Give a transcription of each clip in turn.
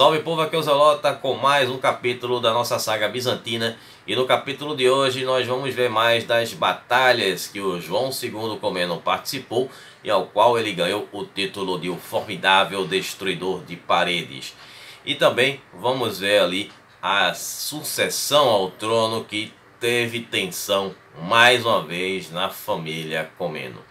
Salve povo, aqui é o Zelota com mais um capítulo da nossa saga bizantina. E no capítulo de hoje nós vamos ver mais das batalhas que o João II Comneno participou e ao qual ele ganhou o título de o formidável destruidor de paredes. E também vamos ver ali a sucessão ao trono que teve tensão mais uma vez na família Comneno.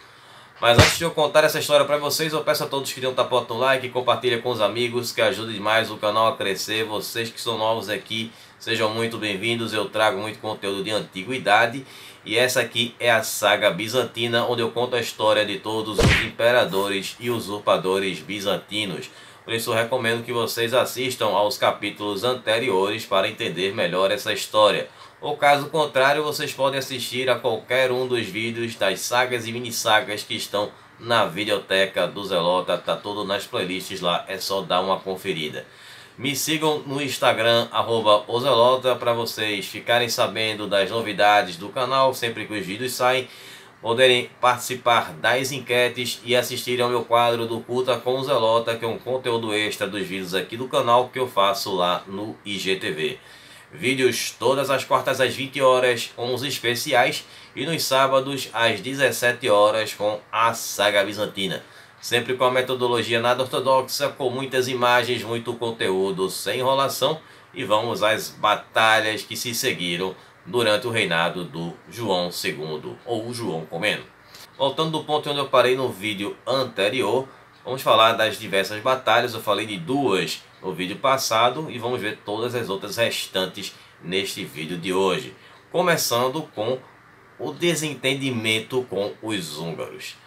Mas antes de eu contar essa história para vocês, eu peço a todos que dêem um tapota no like, compartilhem com os amigos, que ajude demais o canal a crescer. Vocês que são novos aqui, sejam muito bem-vindos. Eu trago muito conteúdo de antiguidade e essa aqui é a saga bizantina, onde eu conto a história de todos os imperadores e usurpadores bizantinos. Por isso eu recomendo que vocês assistam aos capítulos anteriores para entender melhor essa história. Ou caso contrário, vocês podem assistir a qualquer um dos vídeos das sagas e mini sagas que estão na videoteca do Zelota. Tá tudo nas playlists lá, é só dar uma conferida. Me sigam no Instagram, @ozelota, para vocês ficarem sabendo das novidades do canal sempre que os vídeos saem, poderem participar das enquetes e assistirem ao meu quadro do Culta com o Zelota, que é um conteúdo extra dos vídeos aqui do canal que eu faço lá no IGTV. Vídeos todas as quartas às 20 horas com os especiais e nos sábados às 17 horas com a saga bizantina. Sempre com a metodologia nada ortodoxa, com muitas imagens, muito conteúdo, sem enrolação. E vamos às batalhas que se seguiram durante o reinado do João II, ou João Comneno. Voltando do ponto onde eu parei no vídeo anterior, vamos falar das diversas batalhas. Eu falei de duas no vídeo passado e vamos ver todas as outras restantes neste vídeo de hoje. Começando com o desentendimento com os húngaros.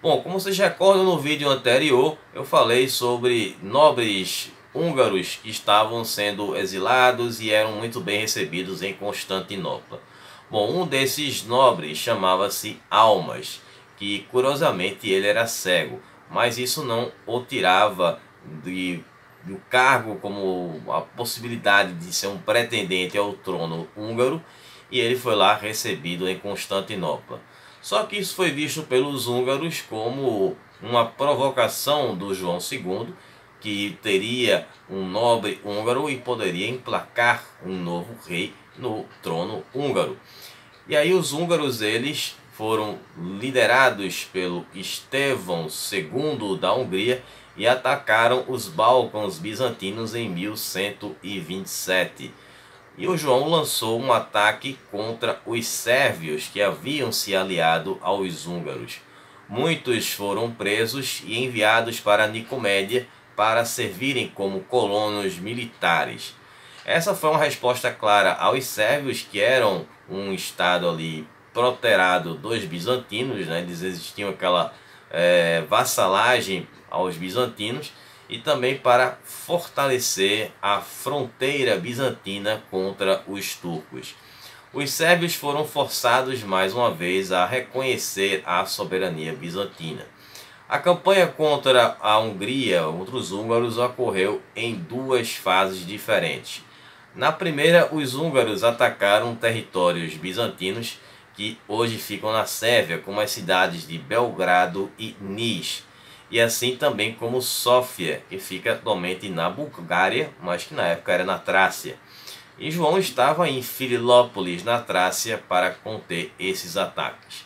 Bom, como vocês recordam, no vídeo anterior eu falei sobre nobres húngaros que estavam sendo exilados e eram muito bem recebidos em Constantinopla. Bom, um desses nobres chamava-se Almas, que curiosamente ele era cego, mas isso não o tirava do cargo, como a possibilidade de ser um pretendente ao trono húngaro, e ele foi lá recebido em Constantinopla. Só que isso foi visto pelos húngaros como uma provocação do João II, que teria um nobre húngaro e poderia emplacar um novo rei no trono húngaro. E aí os húngaros, eles foram liderados pelo Estevão II da Hungria e atacaram os Balcãs bizantinos em 1127. E o João lançou um ataque contra os sérvios que haviam se aliado aos húngaros. Muitos foram presos e enviados para Nicomédia para servirem como colonos militares. Essa foi uma resposta clara aos sérvios, que eram um estado ali proterado dos bizantinos, né? Eles existiam aquela vassalagem aos bizantinos, e também para fortalecer a fronteira bizantina contra os turcos. Os sérvios foram forçados mais uma vez a reconhecer a soberania bizantina. A campanha contra a Hungria, contra os húngaros, ocorreu em duas fases diferentes. Na primeira, os húngaros atacaram territórios bizantinos que hoje ficam na Sérvia, como as cidades de Belgrado e Nis, e assim também como Sófia, que fica atualmente na Bulgária, mas que na época era na Trácia. E João estava em Filópolis, na Trácia, para conter esses ataques.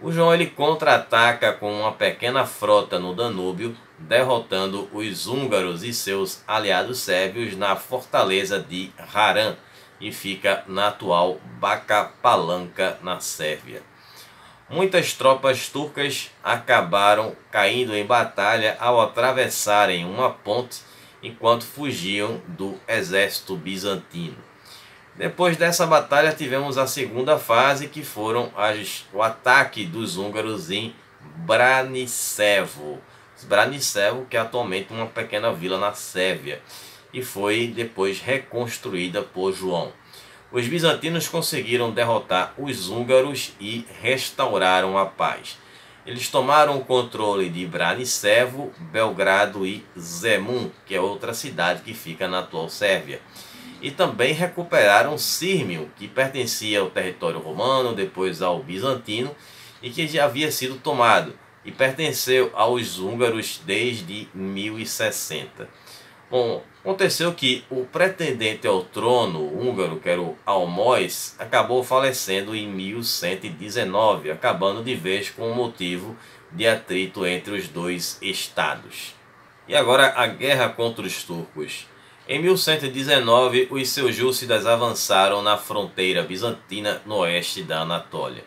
O João, ele contra-ataca com uma pequena frota no Danúbio, derrotando os húngaros e seus aliados sérvios na fortaleza de Harran, e fica na atual Bačka Palanka, na Sérvia. Muitas tropas turcas acabaram caindo em batalha ao atravessarem uma ponte enquanto fugiam do exército bizantino. Depois dessa batalha tivemos a segunda fase, que foram o ataque dos húngaros em Branicevo. Branicevo, que é atualmente uma pequena vila na Sérvia, e foi depois reconstruída por João. Os bizantinos conseguiram derrotar os húngaros e restauraram a paz. Eles tomaram o controle de Branicevo, Belgrado e Zemun, que é outra cidade que fica na atual Sérvia. E também recuperaram Sírmio, que pertencia ao território romano, depois ao bizantino, e que já havia sido tomado e pertenceu aos húngaros desde 1060. Bom, Aconteceu que o pretendente ao trono húngaro, que era o Almóis, acabou falecendo em 1119, acabando de vez com o motivo de atrito entre os dois estados. E agora a guerra contra os turcos. Em 1119, os seljúcidas avançaram na fronteira bizantina no oeste da Anatólia.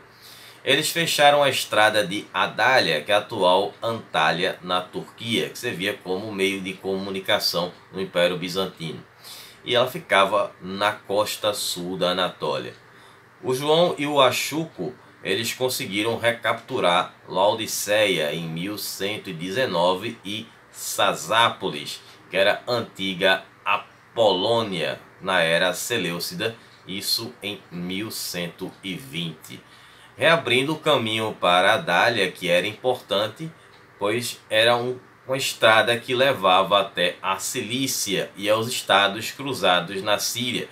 Eles fecharam a estrada de Adália, que é a atual Antália, na Turquia, que servia como meio de comunicação no Império Bizantino. E ela ficava na costa sul da Anatólia. O João e o Ashuko, eles conseguiram recapturar Laodiceia em 1119 e Sasápolis, que era a antiga Apolônia, na era Seleucida, isso em 1120. Reabrindo o caminho para Adália, que era importante, pois era uma estrada que levava até a Cilícia e aos estados cruzados na Síria,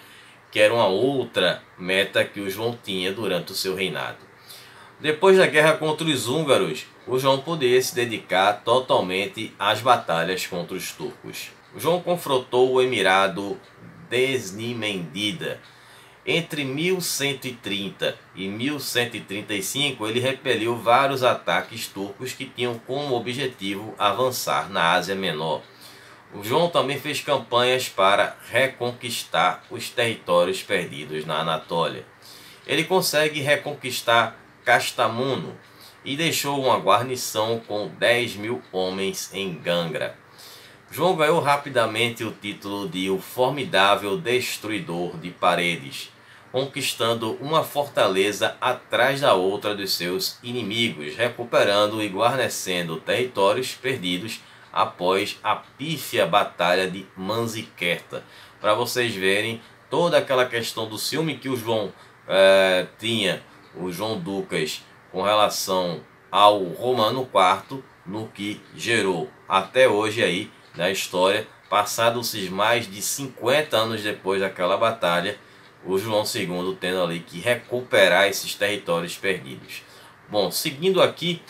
que era uma outra meta que o João tinha durante o seu reinado. Depois da guerra contra os húngaros, o João poderia se dedicar totalmente às batalhas contra os turcos. O João confrontou o emirado Desnimendida. Entre 1130 e 1135, ele repeliu vários ataques turcos que tinham como objetivo avançar na Ásia Menor. O João também fez campanhas para reconquistar os territórios perdidos na Anatólia. Ele consegue reconquistar Castamuno e deixou uma guarnição com 10.000 homens em Gangra. João ganhou rapidamente o título de o formidável destruidor de paredes, conquistando uma fortaleza atrás da outra dos seus inimigos, recuperando e guarnecendo territórios perdidos após a pífia batalha de Manzikerta. Para vocês verem toda aquela questão do ciúme que o João tinha, o João Ducas, com relação ao Romano IV, no que gerou até hoje aí na história, passados-se mais de 50 anos depois daquela batalha, o João II tendo ali que recuperar esses territórios perdidos. Bom, seguindo aqui,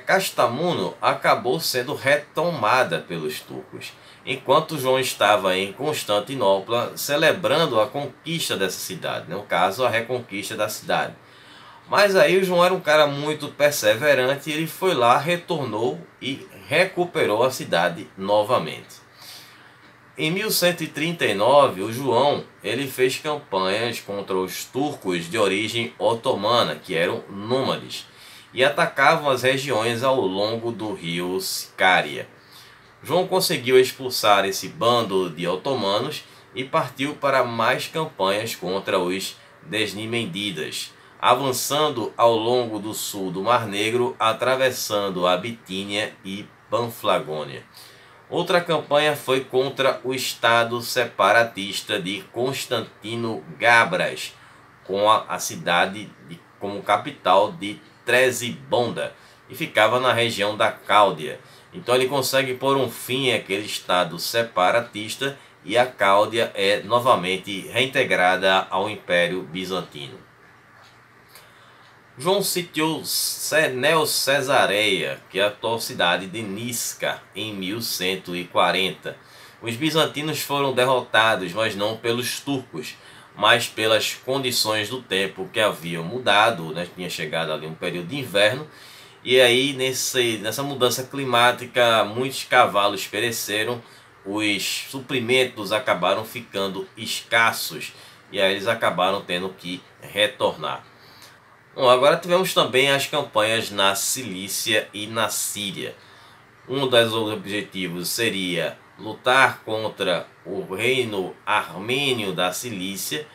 Castamuno acabou sendo retomada pelos turcos, enquanto João estava em Constantinopla celebrando a conquista dessa cidade, no caso a reconquista da cidade. Mas aí o João era um cara muito perseverante e ele foi lá, retornou e recuperou a cidade novamente. Em 1139, o João ele fez campanhas contra os turcos de origem otomana, que eram nômades, e atacavam as regiões ao longo do rio Sicária. João conseguiu expulsar esse bando de otomanos e partiu para mais campanhas contra os Desnimendidas, avançando ao longo do sul do Mar Negro, atravessando a Bitínia e Panflagônia. Outra campanha foi contra o estado separatista de Constantino Gabras, com a cidade como capital de Trezibonda, e ficava na região da Cáudia. Então ele consegue pôr um fim àquele estado separatista e a Cáudia é novamente reintegrada ao Império Bizantino. João sitiou Neo-Cesareia, que é a atual cidade de Nisca, em 1140. Os bizantinos foram derrotados, mas não pelos turcos, mas pelas condições do tempo que haviam mudado, né? Tinha chegado ali um período de inverno, e aí nessa mudança climática muitos cavalos pereceram, os suprimentos acabaram ficando escassos, e aí eles acabaram tendo que retornar. Bom, agora tivemos também as campanhas na Cilícia e na Síria. Um dos objetivos seria lutar contra o reino armênio da Cilícia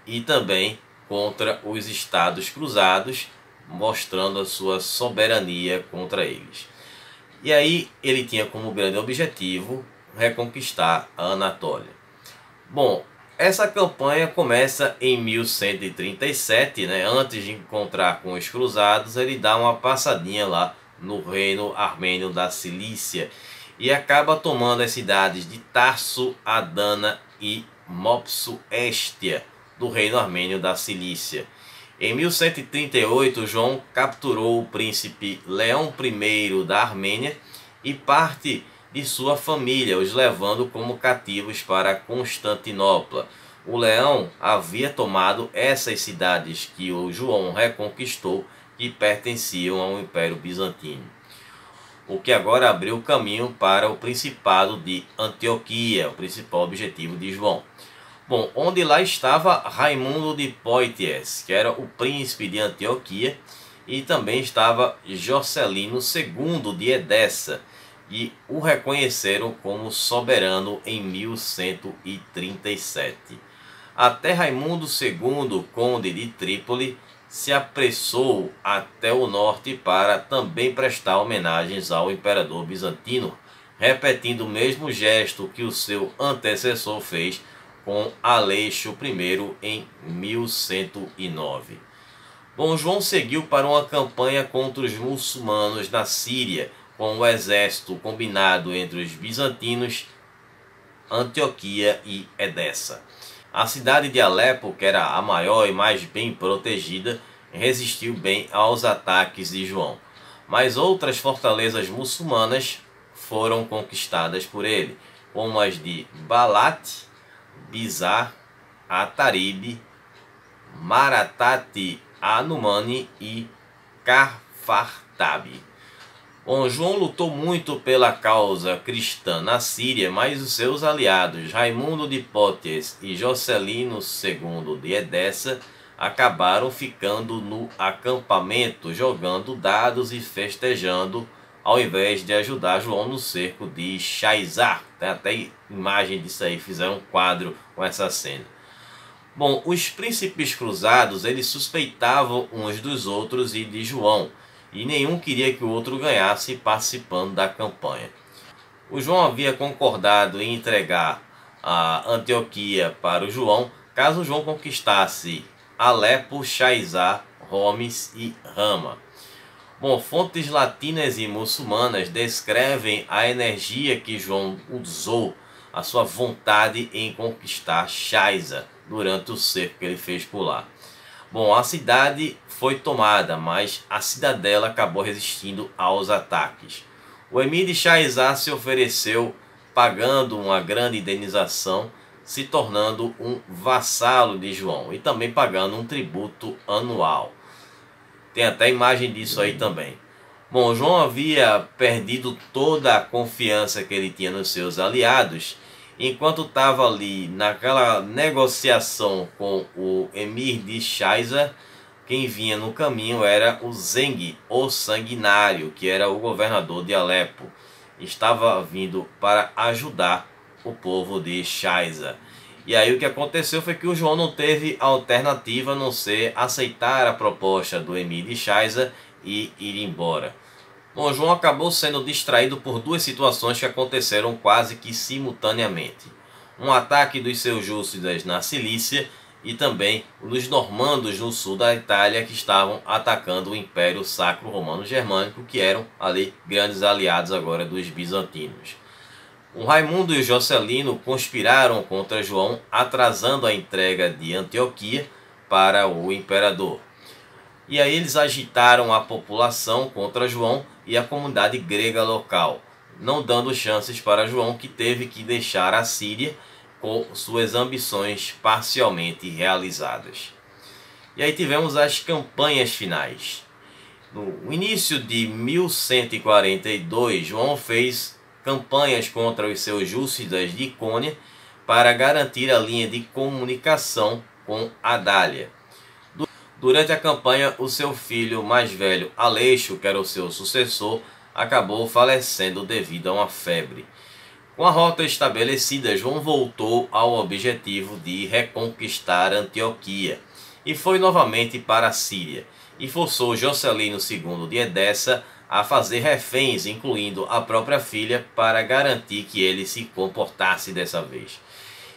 e também contra os estados cruzados, mostrando a sua soberania contra eles. E aí ele tinha como grande objetivo reconquistar a Anatólia. Bom, essa campanha começa em 1137, né? Antes de encontrar com os cruzados, ele dá uma passadinha lá no reino armênio da Cilícia e acaba tomando as cidades de Tarso, Adana e Mopsuestia, do reino armênio da Cilícia. Em 1138, João capturou o príncipe Leão I da Armênia e parte de sua família, os levando como cativos para Constantinopla. O Leão havia tomado essas cidades que o João reconquistou, que pertenciam ao Império Bizantino, o que agora abriu o caminho para o Principado de Antioquia, o principal objetivo de João. Bom, onde lá estava Raimundo de Poitiers, que era o príncipe de Antioquia, e também estava Jocelino II de Edessa, e o reconheceram como soberano em 1137. Até Raimundo II, conde de Trípoli, se apressou até o norte para também prestar homenagens ao imperador bizantino, repetindo o mesmo gesto que o seu antecessor fez com Aleixo I em 1109. Bom, João seguiu para uma campanha contra os muçulmanos na Síria, com o exército combinado entre os bizantinos, Antioquia e Edessa. A cidade de Alepo, que era a maior e mais bem protegida, resistiu bem aos ataques de João. Mas outras fortalezas muçulmanas foram conquistadas por ele, como as de Balat, Bizar, Ataribe, Maratate Anumani e Cafartabe. Bom, João lutou muito pela causa cristã na Síria, mas os seus aliados Raimundo de Poitiers e Jocelino II de Edessa acabaram ficando no acampamento, jogando dados e festejando, ao invés de ajudar João no cerco de Chaizar. Tem até imagem disso aí, fizeram um quadro com essa cena. Bom, os príncipes cruzados, eles suspeitavam uns dos outros e de João, e nenhum queria que o outro ganhasse participando da campanha. O João havia concordado em entregar a Antioquia para o João, caso o João conquistasse Alepo, Chaizar, Homs e Rama. Bom, fontes latinas e muçulmanas descrevem a energia que João usou, a sua vontade em conquistar Chaizar durante o cerco que ele fez por lá. Bom, a cidade foi tomada, mas a cidadela acabou resistindo aos ataques. O emir de Chaizar se ofereceu pagando uma grande indenização, se tornando um vassalo de João e também pagando um tributo anual. Tem até imagem disso aí também. Bom, João havia perdido toda a confiança que ele tinha nos seus aliados, enquanto estava ali naquela negociação com o emir de Chaizar. Quem vinha no caminho era o Zeng, o Sanguinário, que era o governador de Alepo. Estava vindo para ajudar o povo de Chaizar. E aí o que aconteceu foi que o João não teve alternativa a não ser aceitar a proposta do emir de Chaizar e ir embora. Bom, João acabou sendo distraído por duas situações que aconteceram quase que simultaneamente. Um ataque dos seljúcidas na Cilícia e também dos normandos no sul da Itália, que estavam atacando o Império Sacro Romano Germânico, que eram ali grandes aliados agora dos bizantinos. O Raimundo e o Jocelino conspiraram contra João, atrasando a entrega de Antioquia para o imperador. E aí eles agitaram a população contra João e a comunidade grega local, não dando chances para João, que teve que deixar a Síria com suas ambições parcialmente realizadas. E aí tivemos as campanhas finais. No início de 1142, João fez campanhas contra os seljúcidas de Icônia para garantir a linha de comunicação com Adália. Durante a campanha, o seu filho mais velho, Aleixo, que era o seu sucessor, acabou falecendo devido a uma febre. Com a rota estabelecida, João voltou ao objetivo de reconquistar Antioquia e foi novamente para a Síria, e forçou Jocelino II de Edessa a fazer reféns, incluindo a própria filha, para garantir que ele se comportasse dessa vez.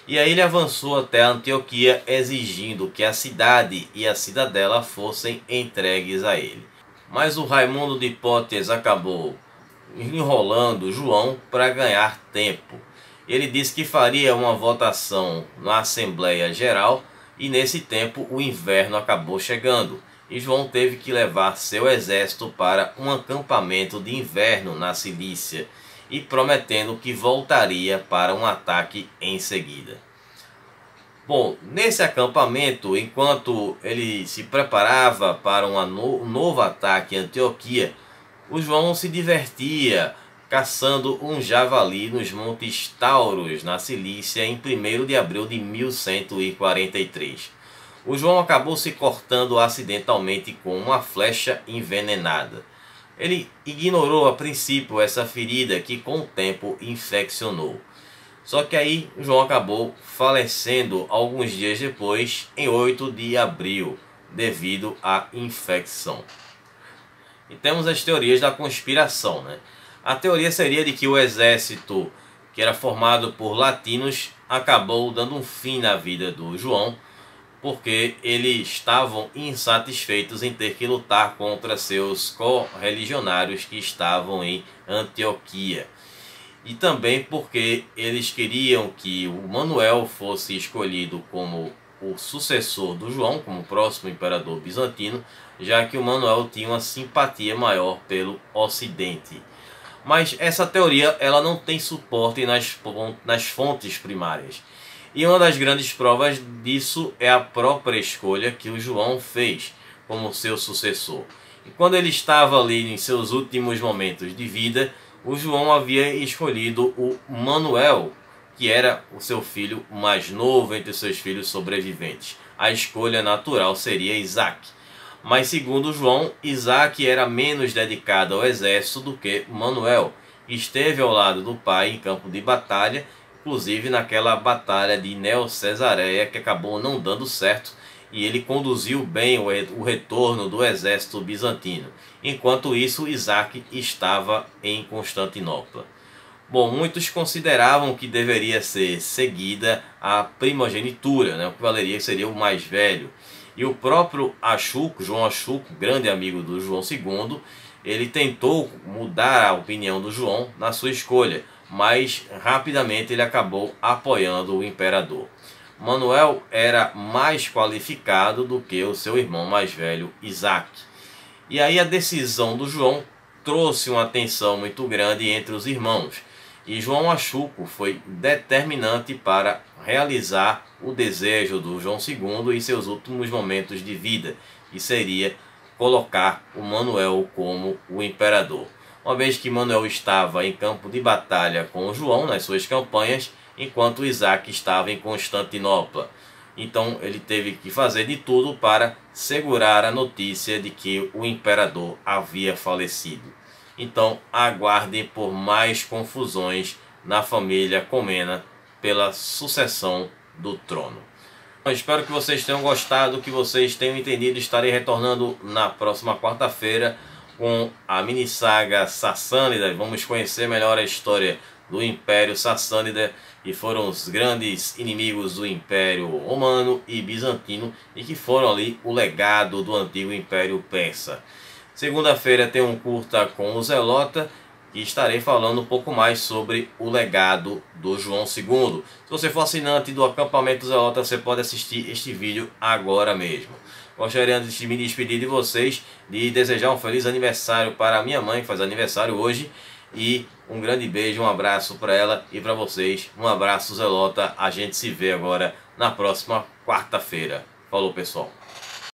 E aí ele avançou até Antioquia, exigindo que a cidade e a cidadela fossem entregues a ele. Mas o Raimundo de Poitiers acabou enrolando João para ganhar tempo. Ele disse que faria uma votação na Assembleia Geral, e nesse tempo o inverno acabou chegando, e João teve que levar seu exército para um acampamento de inverno na Cilícia. e prometendo que voltaria para um ataque em seguida. Bom, nesse acampamento, enquanto ele se preparava para um novo ataque em Antioquia, o João se divertia caçando um javali nos Montes Tauros, na Cilícia, em 1º de abril de 1143. O João acabou se cortando acidentalmente com uma flecha envenenada. Ele ignorou a princípio essa ferida que com o tempo infeccionou. Só que aí João acabou falecendo alguns dias depois, em 8 de abril, devido à infecção. E temos as teorias da conspiração, né? A teoria seria de que o exército, que era formado por latinos, acabou dando um fim na vida do João, porque eles estavam insatisfeitos em ter que lutar contra seus correligionários que estavam em Antioquia. E também porque eles queriam que o Manuel fosse escolhido como o sucessor do João, como o próximo imperador bizantino, já que o Manuel tinha uma simpatia maior pelo Ocidente. Mas essa teoria ela não tem suporte nas fontes primárias. E uma das grandes provas disso é a própria escolha que o João fez como seu sucessor. E quando ele estava ali em seus últimos momentos de vida, o João havia escolhido o Manuel, que era o seu filho mais novo entre seus filhos sobreviventes. A escolha natural seria Isaac. Mas segundo João, Isaac era menos dedicado ao exército do que Manuel. Esteve ao lado do pai em campo de batalha, inclusive naquela batalha de Neo-Cesareia que acabou não dando certo, e ele conduziu bem o retorno do exército bizantino. Enquanto isso, Isaac estava em Constantinopla. Bom, muitos consideravam que deveria ser seguida a primogenitura, né? O que valeria seria o mais velho. E o próprio Achuco, João Achuco, grande amigo do João II, ele tentou mudar a opinião do João na sua escolha, mas rapidamente ele acabou apoiando o imperador. Manuel era mais qualificado do que o seu irmão mais velho, Isaac. E aí a decisão do João trouxe uma tensão muito grande entre os irmãos. E João Achuco foi determinante para realizar o desejo do João II em seus últimos momentos de vida, que seria colocar o Manuel como o imperador. Uma vez que Manuel estava em campo de batalha com o João nas suas campanhas, enquanto Isaac estava em Constantinopla. Então ele teve que fazer de tudo para segurar a notícia de que o imperador havia falecido. Então aguardem por mais confusões na família Comnena pela sucessão do trono. Eu espero que vocês tenham gostado, que vocês tenham entendido. Estarei retornando na próxima quarta-feira com a mini saga Sassânida. Vamos conhecer melhor a história do Império Sassânida, que foram os grandes inimigos do Império Romano e Bizantino e que foram ali o legado do antigo Império Persa. Segunda-feira tem um curta com o Zelota e estarei falando um pouco mais sobre o legado do João II. Se você for assinante do Acampamento Zelota, você pode assistir este vídeo agora mesmo. Gostaria, antes de me despedir de vocês, de desejar um feliz aniversário para a minha mãe, que faz aniversário hoje. E um grande beijo, um abraço para ela e para vocês. Um abraço, Zelota. A gente se vê agora na próxima quarta-feira. Falou, pessoal.